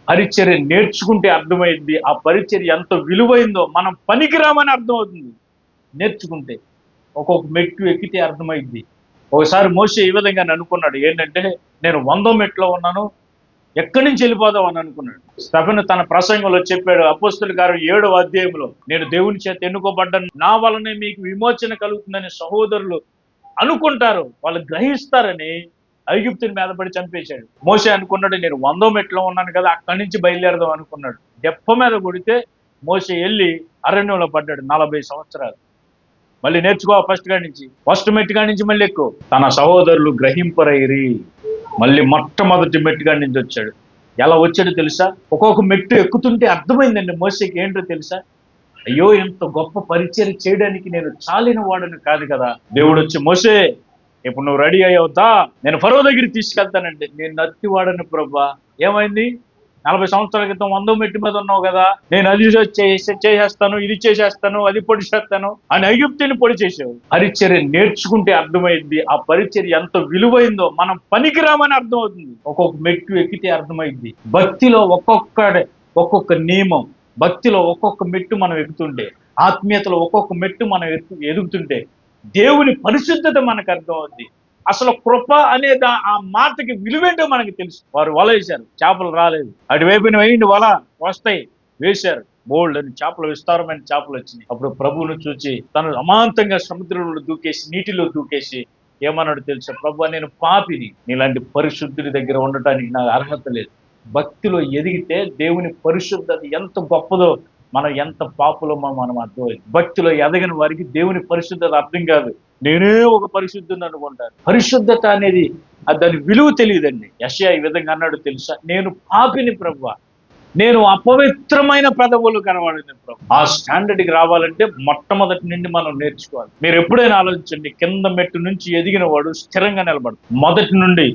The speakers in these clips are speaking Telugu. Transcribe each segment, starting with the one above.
పరిచర్య నేర్చుకుంటే అర్థమైంది. ఆ పరిచర్య ఎంత విలువైందో, మనం పనికిరామని అర్థమవుతుంది నేర్చుకుంటే. ఒక్కొక్క మెట్టు ఎక్కితే అర్థమైంది. ఒకసారి మోషే ఈ విధంగా అనుకున్నాడు. ఏంటంటే, నేను 100 మెట్లో ఉన్నాను, ఎక్కడి నుంచి వెళ్ళిపోదాం అని అనుకున్నాడు. స్టెఫెను తన ప్రసంగంలో చెప్పాడు, అపోస్తలుల కార్యం 7వ అధ్యాయంలో, నేను దేవుని చేత ఎన్నుకోబడ్డాను, నా వలనే మీకు విమోచన కలుగుతుందని సహోదరులు అనుకుంటారు, వాళ్ళు గ్రహిస్తారని ఐగుప్తుని మీద పడి చంపేశాడు. మోషే అనుకున్నాడు, నేను 100 మెట్లో ఉన్నాను కదా, అక్కడి నుంచి బయలుదేరదాం అనుకున్నాడు. దెప్ప మీద కొడితే మోషే వెళ్ళి అరణ్యంలో పడ్డాడు 40 సంవత్సరాలు. మళ్ళీ నేర్చుకో ఫస్ట్ మెట్టుగా నుంచి మళ్ళీ ఎక్కువ. తన సహోదరులు గ్రహింపరైరి. మళ్ళీ మొట్టమొదటి మెట్టుగా నుంచి వచ్చాడు. ఎలా వచ్చాడో తెలుసా? ఒక్కొక్క మెట్టు ఎక్కుతుంటే అర్థమైందండి మోషేకి ఏంటో తెలుసా? అయ్యో, ఇంత గొప్ప పరిచయం చేయడానికి నేను చాలిన వాడని కాదు కదా. దేవుడు వచ్చి, మోషే ఇప్పుడు నువ్వు రెడీ అయ్యవుతా, నేను ఫరో దగ్గరికి తీసుకెళ్తానండి. నేను నత్తివాడని ప్రభా. ఏమైంది? 40 సంవత్సరాల క్రితం 100 మెట్టు మీద ఉన్నావు కదా, నేను అది చేసేస్తాను, ఇది చేసేస్తాను, అది పొడి చేస్తాను అని ఐగుప్తుని పొడి చేసావు. పరిచర్య నేర్చుకుంటే అర్థమైంది. ఆ పరిచర్య ఎంత విలువైందో, మనం పనికిరామని అర్థమవుతుంది. ఒక్కొక్క మెట్టు ఎక్కితే అర్థమైంది. భక్తిలో ఒక్కొక్క నియమం, భక్తిలో ఒక్కొక్క మెట్టు మనం ఎక్కుతుంటే, ఆత్మీయతలో ఒక్కొక్క మెట్టు మనం ఎదుగుతుంటే దేవుని పరిశుద్ధత మనకు అర్థమవుద్ది. అసలు కృప అనే ఆ మాటకి విలువేంటో మనకి తెలుసు. వారు వల వేశారు, చేపలు రాలేదు. అటువైపున వేయండి, వల వస్తాయి, వేశారు. బోల్డ్ అని చేపలు, విస్తారమైన చేపలు వచ్చినాయి. అప్పుడు ప్రభువును చూచి తను అమాంతంగా సముద్రంలో దూకేసి, నీటిలో దూకేసి ఏమన్నాడు తెలుసా? ప్రభు, నేను పాపిని, నీలాంటి పరిశుద్ధుడి దగ్గర ఉండటానికి నాకు అర్హత లేదు. భక్తిలో ఎదిగితే దేవుని పరిశుద్ధత ఎంత గొప్పదో, మనం ఎంత పాపులమో మనం అర్థమైంది. భక్తిలో ఎదగని వారికి దేవుని పరిశుద్ధత అర్థం కాదు. నేనే ఒక పరిశుద్ధుని అనుకుంటాను. పరిశుద్ధత అనేది దాని విలువ తెలియదండి. యెషయా ఈ విధంగా అన్నాడు తెలుసా? నేను పాపిని ప్రభువా, నేను అపవిత్రమైన పెదవులు కనబడింది ప్రభు. ఆ స్టాండర్డ్కి రావాలంటే మొట్టమొదటి నుండి మనం నేర్చుకోవాలి. మీరు ఎప్పుడైనా ఆలోచించండి, కింద మెట్టు నుంచి ఎదిగిన వాడు స్థిరంగా నిలబడు. మొదటి నుండి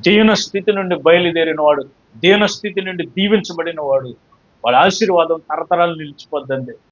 దీన స్థితి నుండి బయలుదేరిన వాడు, దీన స్థితి నుండి దీవించబడిన వాడు, వాడి ఆశీర్వాదం తరతరాలు నిలిచిపోద్దండి.